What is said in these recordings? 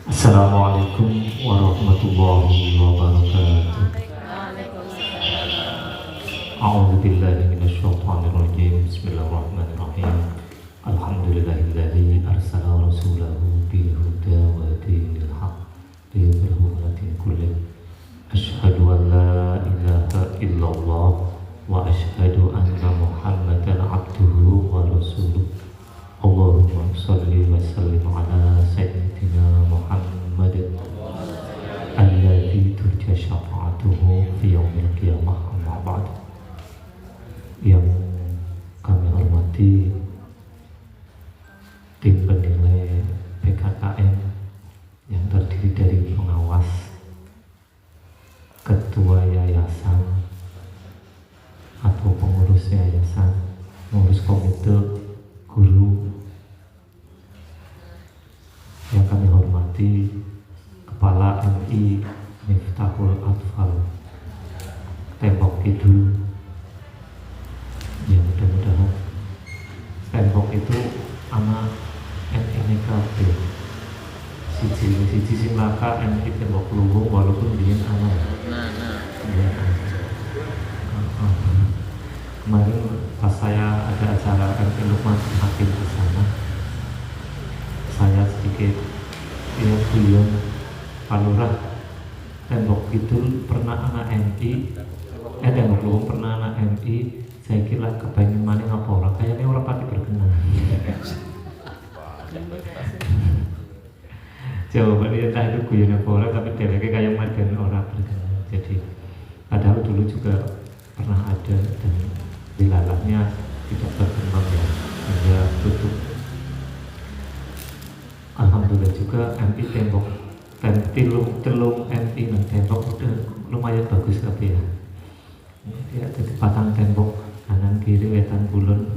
Assalamualaikum warahmatullahi wabarakatuh. A'udzu billahi minasyaitonir rajim. Bismillahirrahmanirrahim. Alhamdulillahilladzi arsala rasulahu bil huda wa dinil haqq liyudhhirahu 'ala dini kullih. Asyhadu an la ilaha illallah wa asyhadu anna Muhammadan abduhu wa rasuluh. Allahumma shalli wa sallim ala sayyidina Muhammad alladzi turja syafa'atuhu fi yaumil qiyamah, amma ba'd. Yang kami hormati tim penilai PKKM yang terdiri dari pengawas, ketua yayasan atau pengurus yayasan, pengurus komite, guru. Yang kami hormati Kepala MI Miftahul Atfal Tembok Kidul, ya mudah-mudahan Tembok itu anak MI KB siji sing laka MI Tembok Luwung, walaupun dia anak dia kemarin pas saya ada acara MI Lukman Hakim di sana, saya sedikit ya guyon, Pak Lurah, Tembok Kidul pernah anak MI, Tembok Luwung pernah anak MI. Saya kira kepengen maning apa orang, kayaknya orang pati berkenan. Jawabannya entah itu guyon apa orang, tapi dheweke kayak madan orang berkenan. Jadi padahal dulu juga pernah ada dan dilalahnya tidak berkembang ya, hingga tutup. Alhamdulillah juga MI Tembok telung MI dan Tembok udah lumayan bagus tapi ya. Ya, jadi patang tembok kanan kiri wetan kulon.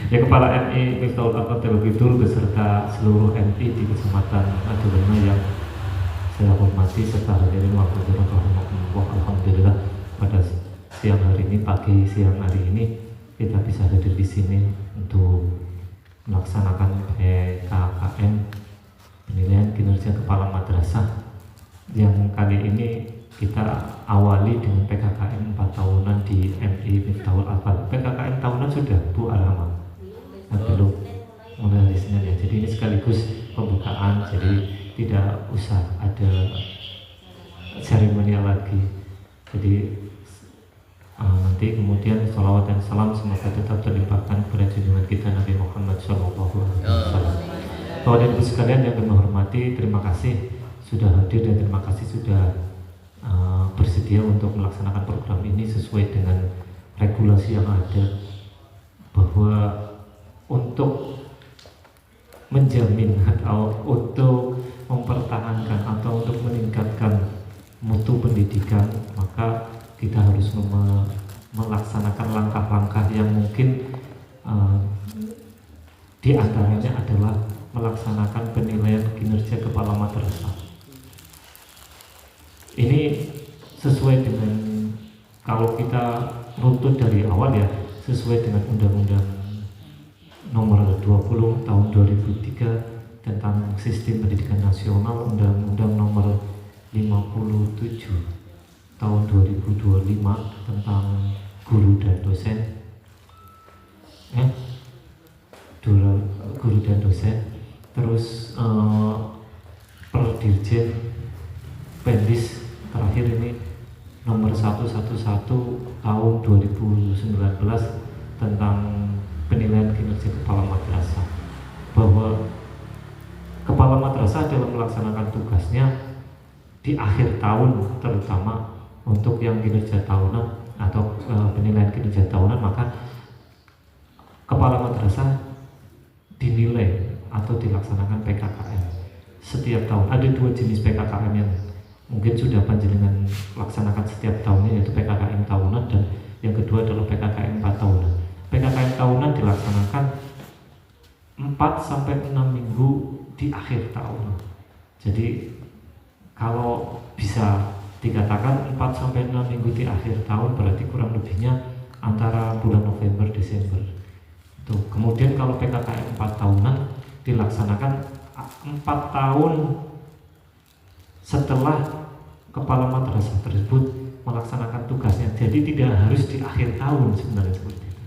Ya, Kepala MI Miftahul Atfal Tembok Kidul beserta seluruh MI di Kecamatan Adurema yang saya hormati serta hadirin waqil rahimahumullah. Alhamdulillah pada siang hari ini, siang hari ini kita bisa hadir di sini untuk melaksanakan PKKM, penilaian kinerja kepala madrasah, yang kali ini kita awali dengan PKKM 4 tahunan di MI Miftahul Atfal. PKKM tahunan sudah Bu Alhamdulillah, belum mulai dari Senin ya. Jadi ini sekaligus pembukaan, jadi tidak usah ada seremonial lagi. Jadi nanti kemudian salawat dan salam semoga tetap terlimpahkan kepada junjungan kita Nabi Muhammad SAW. Bapak dan Ibu sekalian yang kami hormati, terima kasih sudah hadir dan terima kasih sudah bersedia untuk melaksanakan program ini sesuai dengan regulasi yang ada, bahwa untuk menjamin atau untuk mempertahankan atau untuk meningkatkan mutu pendidikan, maka kita harus melaksanakan langkah-langkah yang mungkin di antaranya adalah melaksanakan penilaian kinerja kepala madrasah. Ini sesuai dengan, kalau kita runtut dari awal ya, sesuai dengan Undang-Undang Nomor 20 Tahun 2003 tentang Sistem Pendidikan Nasional, Undang-Undang Nomor 57 Tahun 2025 tentang guru dan dosen, guru dan dosen, terus Perdirjen Pendis terakhir ini nomor 111 tahun 2019 tentang penilaian kinerja kepala madrasah, bahwa kepala madrasah dalam melaksanakan tugasnya di akhir tahun, terutama untuk yang kinerja tahunan atau penilaian kinerja tahunan, maka kepala madrasah dinilai atau dilaksanakan PKKM setiap tahun. Ada dua jenis PKKM yang mungkin sudah panjenengan laksanakan setiap tahunnya, yaitu PKKM tahunan dan yang kedua adalah PKKM 4 tahunan. PKKM tahunan dilaksanakan 4 sampai 6 minggu di akhir tahun. Jadi kalau bisa dikatakan 4 sampai 6 minggu di akhir tahun, berarti kurang lebihnya antara bulan November Desember. Tuh. Kemudian kalau PKKM 4 tahunan dilaksanakan 4 tahun setelah kepala madrasah tersebut melaksanakan tugasnya. Jadi tidak harus di akhir tahun sebenarnya seperti itu.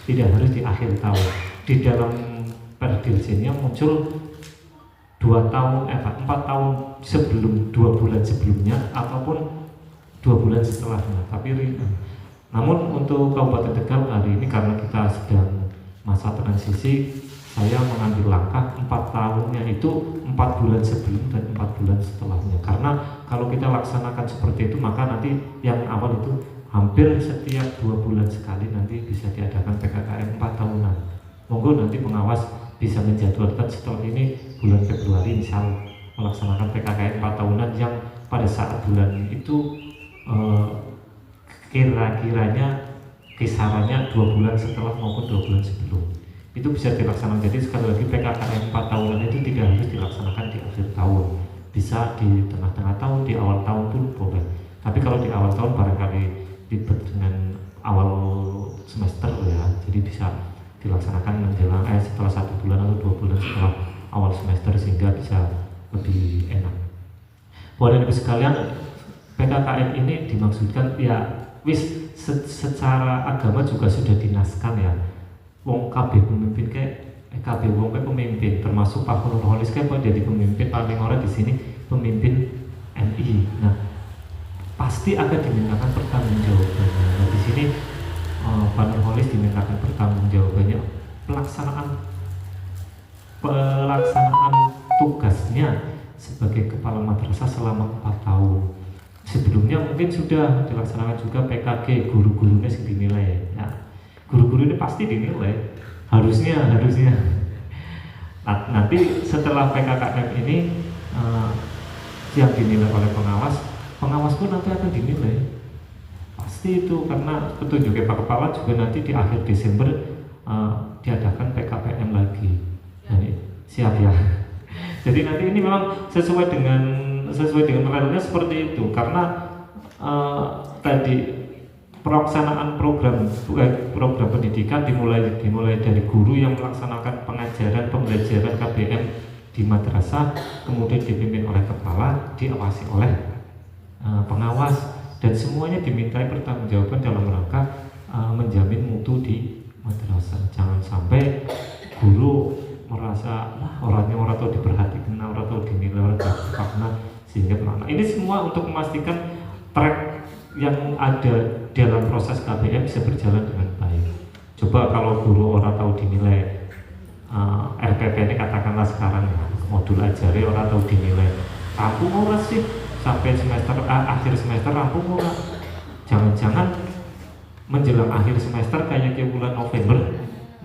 Tidak harus di akhir tahun. Di dalam perdirjennya muncul 4 tahun sebelum 2 bulan sebelumnya ataupun 2 bulan setelahnya. Namun untuk Kabupaten Tegal hari ini karena kita sedang masa transisi, saya mengambil langkah 4 tahunnya itu 4 bulan sebelum dan 4 bulan setelahnya. Karena kalau kita laksanakan seperti itu maka nanti yang awal itu hampir setiap 2 bulan sekali nanti bisa diadakan PKKM 4 tahunan. Monggo nanti pengawas bisa menjadwalkan setelah ini bulan Februari misal melaksanakan PKKM 4 tahunan yang pada saat bulan itu kira-kiranya kisarannya 2 bulan setelah maupun 2 bulan sebelum itu bisa dilaksanakan. Jadi sekali lagi PKKM 4 tahunan itu tidak harus dilaksanakan di akhir tahun, bisa di tengah-tengah tahun, di awal tahun pun boleh. Tapi kalau di awal tahun barangkali ribet dengan awal semester ya, jadi bisa dilaksanakan menjelang setelah 1 bulan atau 2 bulan setelah awal semester sehingga bisa lebih enak. Bapak dan Ibu sekalian, PKKM ini dimaksudkan ya secara agama juga sudah dinaskan ya. Wong KB pemimpin KB wong pemimpin termasuk Pak Nurholis jadi pemimpin paling orang di sini pemimpin NI. Nah, pasti akan dimintakan pertanggungjawabannya. Nah, di sini Pak Nurholis dimintakan pertanggungjawabannya pelaksanaan tugasnya sebagai kepala madrasah selama 4 tahun. Sebelumnya mungkin sudah dilaksanakan juga PKG, guru-gurunya sih dinilai ya. Guru-guru ini pasti dinilai, harusnya. Nah, nanti setelah PKKM ini yang dinilai oleh pengawas pun nanti akan dinilai. Pasti itu karena petunjuk Pak Kepala juga nanti di akhir Desember diadakan PKPM lagi. Nah, siap ya. Jadi nanti ini memang sesuai dengan realnya seperti itu karena tadi pelaksanaan program pendidikan dimulai dari guru yang melaksanakan pembelajaran KBM di madrasah, kemudian dipimpin oleh kepala, diawasi oleh pengawas, dan semuanya dimintai pertanggungjawaban dalam rangka menjamin mutu di madrasah. Jangan sampai guru merasa orang tahu diperhatikan, orang tahu dinilai, orang tahu karena sehingga ini semua untuk memastikan track yang ada dalam proses KBM bisa berjalan dengan baik. Coba kalau guru orang tahu dinilai RPP ini katakanlah sekarang modul ajari orang tahu dinilai rampung ora sih sampai akhir semester rampung ora. Jangan-jangan menjelang akhir semester kayak bulan November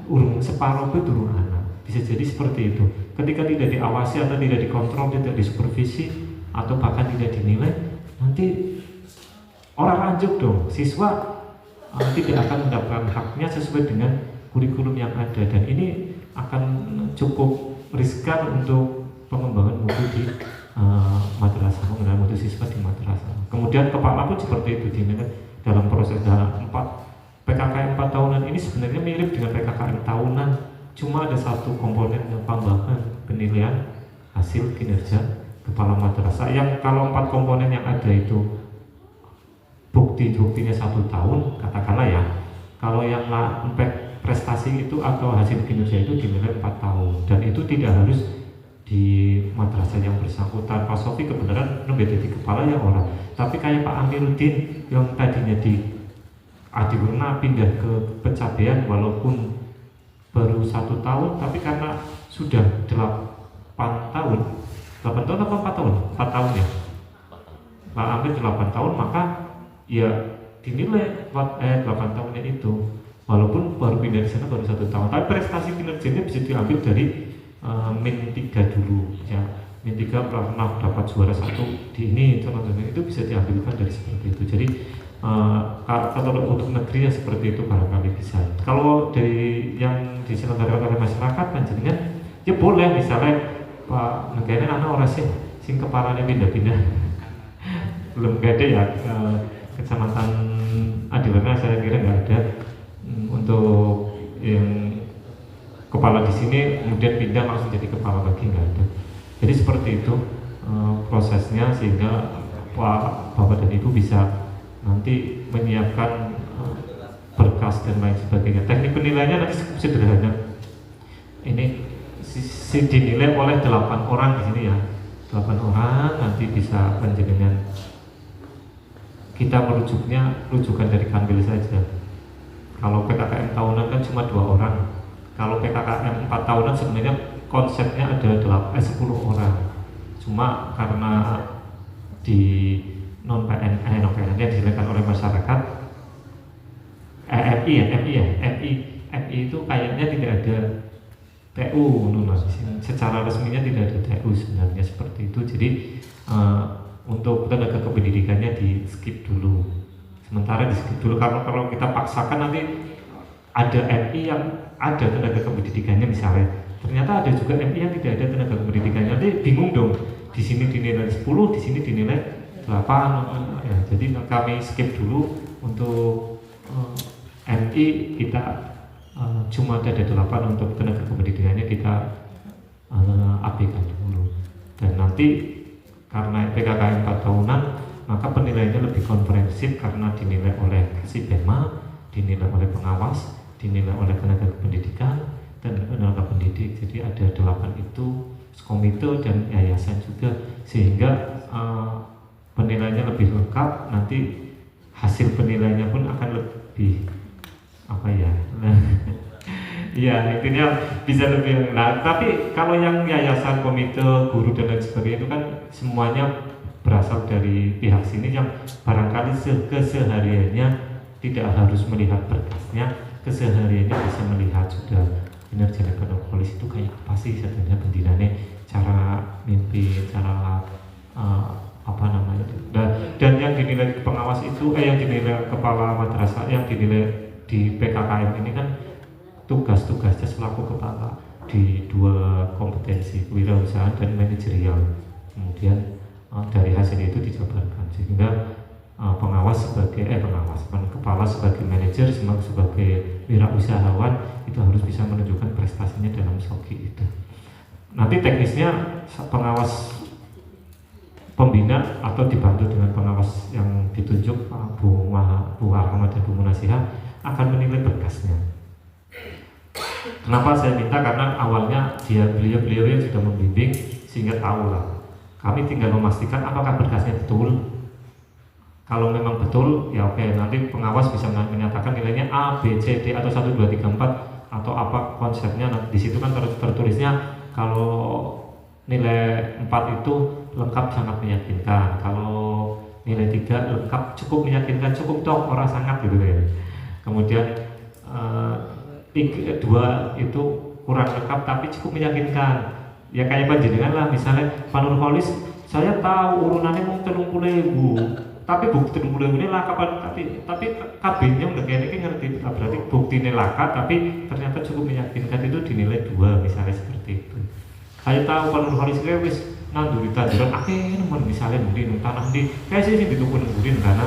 urung separuh itu turun anak. Bisa jadi seperti itu. Ketika tidak diawasi atau tidak dikontrol, tidak disupervisi atau bahkan tidak dinilai, nanti orang lanjut dong. Siswa tidak akan mendapatkan haknya sesuai dengan kurikulum yang ada, dan ini akan cukup riskan untuk pengembangan mutu di madrasah, pengembangan mutu siswa di madrasah. Kemudian kepala pun seperti itu dinilai dalam proses PKKM 4 tahunan ini sebenarnya mirip dengan PKKM tahunan. Cuma ada satu komponen yang tambahan, penilaian hasil kinerja kepala madrasah, yang kalau 4 komponen yang ada itu buktinya 1 tahun katakanlah ya. Kalau yang impact prestasi itu atau hasil kinerja itu dinilai 4 tahun, dan itu tidak harus di madrasah yang bersangkutan. Pak Sofi kebenaran jadi kepala ya orang, tapi kayak Pak Amiruddin yang tadinya di Adiwurna pindah ke Pecabean walaupun baru 1 tahun, tapi karena sudah 8 tahun apa 4 tahun? 4 tahun ya, Pak Amir 8 tahun, maka ya dinilai 8 tahunnya itu walaupun baru pindah di sana baru 1 tahun, tapi prestasi kinerjanya bisa diambil dari min 3 dulu ya. Min 3 pernah dapat juara 1 di ini itu bisa diambilkan dari seperti itu. Jadi kalau untuk negeri ya seperti itu barangkali bisa. Kalau dari yang diselenggarakan oleh masyarakat panjenengan ya boleh, misalnya Pak negara anak orang sing kepalanya pindah-pindah belum ada ya. Kecamatan Adiwurna saya kira nggak ada. Untuk yang kepala di sini kemudian pindah langsung jadi kepala lagi, nggak ada. Jadi seperti itu prosesnya, sehingga Bapak dan Ibu bisa nanti menyiapkan berkas dan lain sebagainya. Teknik penilaiannya nanti sederhana. Ini dinilai oleh 8 orang di sini ya. 8 orang nanti bisa panjenengan, kita merujuknya rujukan dari Kanwil saja. Kalau PKKM tahunan kan cuma 2 orang. Kalau PKKM 4 tahunan sebenarnya konsepnya ada 10 orang. Cuma karena di non PNN yang dilakukan oleh masyarakat, MI itu kayaknya tidak ada TU, secara resminya tidak ada TU sebenarnya, seperti itu. Jadi untuk tenaga kependidikannya di skip dulu, sementara di skip dulu, karena kalau kita paksakan nanti ada MI yang ada tenaga kependidikannya misalnya, ternyata ada juga MI yang tidak ada tenaga kependidikannya, nanti bingung dong, di sini dinilai 10, di sini dinilai 8 ya. Jadi kami skip dulu untuk MI, kita cuma ada 8, untuk tenaga kependidikannya kita abaikan dulu. Dan nanti karena PKKM 4 tahunan, maka penilaiannya lebih komprehensif karena dinilai oleh Kasibema, dinilai oleh pengawas, dinilai oleh tenaga kependidikan dan tenaga pendidik. Jadi ada 8 itu, komite dan yayasan juga, sehingga penilaiannya lebih lengkap. Nanti hasil penilaiannya pun akan lebih apa ya, ya intinya bisa lebih. Nah, tapi kalau yang yayasan, komite, guru dan lain sebagainya itu kan semuanya berasal dari pihak sini yang barangkali kesehariannya tidak harus melihat berkasnya, kesehariannya bisa melihat sudah kinerja Polis itu kayak apa sih sebenarnya pendidikannya, cara mimpi, cara apa namanya. Dan yang dinilai pengawas itu, yang dinilai kepala madrasah, yang dinilai di PKKM ini kan tugas-tugasnya selaku kepala di 2 kompetensi, kewirausahaan dan manajerial. Kemudian dari hasil itu dijabarkan, sehingga pengawas sebagai kepala sebagai manajer, sebagai wirausahawan itu harus bisa menunjukkan prestasinya dalam SOGI itu. Nanti teknisnya pengawas pembina atau dibantu dengan pengawas yang ditunjuk Bu Rahmat dan Bu Munasihah akan menilai berkasnya. Kenapa saya minta? Karena awalnya beliau yang sudah membimbing, sehingga tahu lah. Kami tinggal memastikan apakah berkasnya betul. Kalau memang betul, ya oke, nanti pengawas bisa menyatakan nilainya A, B, C, D atau 1, 2, 3, 4 atau apa konsepnya. Nah, di situ kan tertulisnya kalau nilai 4 itu lengkap sangat meyakinkan, kalau nilai 3 lengkap cukup meyakinkan, cukup dong, orang sangat gitu ya. Kemudian 2 itu kurang lengkap tapi cukup meyakinkan. Ya kayak panjenengan lah, misalnya Pak Nurholis, saya tahu urunannya mau 30.000, tapi bukti 30.000 ini laka, tapi KB-nya udah kayak ngerti, berarti bukti ini laka tapi ternyata cukup meyakinkan, itu dinilai 2 misalnya, seperti itu. Saya tahu Pak Nurholis wis nanduri tanduran nemen misalnya mungkin tanah di kayak sih ditukun mungkin karena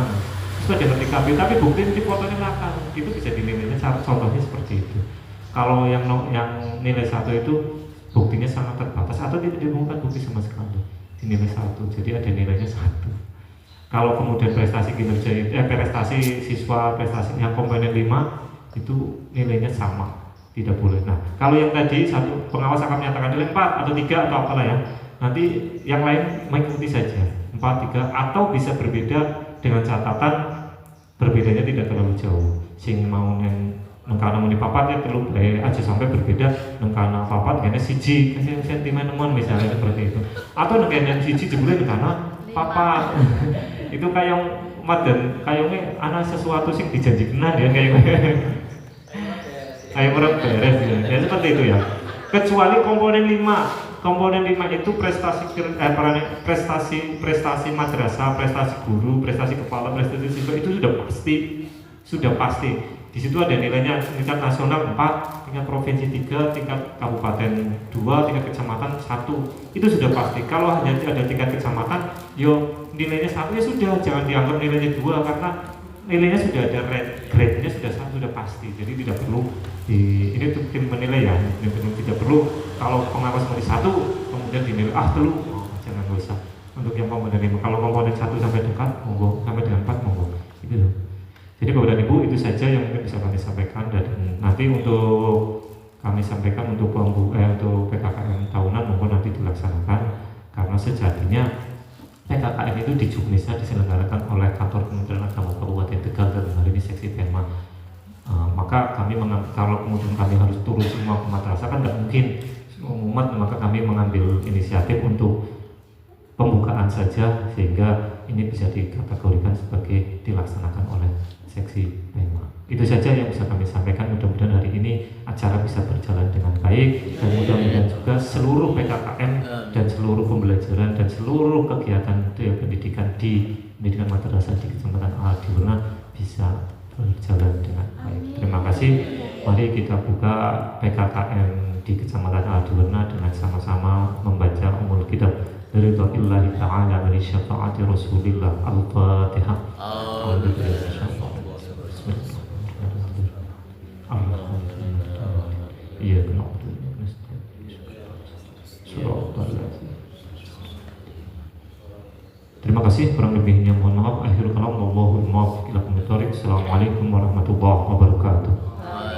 sudah ngerti KB, tapi bukti ini fotonya laka, itu bisa dinilainya. Contohnya seperti itu. Kalau yang nilai 1 itu buktinya sangat terbatas atau tidak ditemukan bukti sama sekali, dinilai 1, jadi ada nilainya 1. Kalau kemudian prestasi kinerja prestasi siswa, prestasi yang komponen 5 itu nilainya sama, tidak boleh. Nah, kalau yang tadi satu pengawas akan menyatakan nilai 4 atau 3 atau apalah ya, nanti yang lain mengikuti saja 4, 3 atau bisa berbeda dengan catatan berbedanya tidak terlalu jauh. Sing mau nengkana muni papat ya terlalu baik aja sampai berbeda nengkana papat kayaknya siji sentimen teman misalnya seperti itu, atau nengkana siji jebule nengkana papat itu kayak madan kayaknya anak sesuatu sing dijanjikan ya kayak orang beres ya seperti itu ya. Kecuali komponen 5 itu prestasi madrasah, prestasi guru, prestasi kepala, prestasi siswa itu sudah pasti. Di situ ada nilainya tingkat nasional 4, tingkat provinsi 3, tingkat kabupaten 2, tingkat kecamatan 1. Itu sudah pasti. Kalau hanya ada tingkat kecamatan, nilainya 1 ya sudah, jangan dianggap nilainya 2 karena nilainya sudah ada grade-nya sudah pasti. Jadi tidak perlu ini untuk tim menilai ya, tim telu, jangan nggak usah. Untuk yang komponen 5, kalau komponen 1 sampai dekat, monggo, sampai dengan 4 monggo. Gitu loh. Jadi Bapak dan Ibu itu saja yang mungkin bisa kami sampaikan, dan nanti untuk kami sampaikan untuk untuk PKKM tahunan monggo nanti dilaksanakan, karena sejatinya PKKM itu di Juknisnya diselenggarakan oleh kantor Kementerian Agama Kabupaten Tegal dan hari ini seksi Pema. Maka kami kalau kemudian kami harus turun semua ke madrasah kan tidak mungkin umat, maka kami mengambil inisiatif untuk pembukaan saja sehingga ini bisa dikategorikan sebagai dilaksanakan oleh seksi PEMA. Itu saja yang bisa kami sampaikan. Mudah-mudahan hari ini acara bisa berjalan dengan baik, dan mudah-mudahan juga seluruh PKKM dan seluruh pembelajaran dan seluruh kegiatan pendidikan di pendidikan madrasah di Kecamatan Al-Diwana bisa berjalan dengan baik. Terima kasih. Mari kita buka PKKM di Kecamatan Al-Diwana dengan sama-sama membaca Ummul Kitab Ridwa'illahi ta'ala wa li syafa'ati Rasulillah. Al-Fatihah. Iya, terima kasih, kurang lebihnya mohon maaf. Akhirul kalam, wallahul muwaffiq ila aqwamit thoriq. Assalamualaikum warahmatullahi wabarakatuh.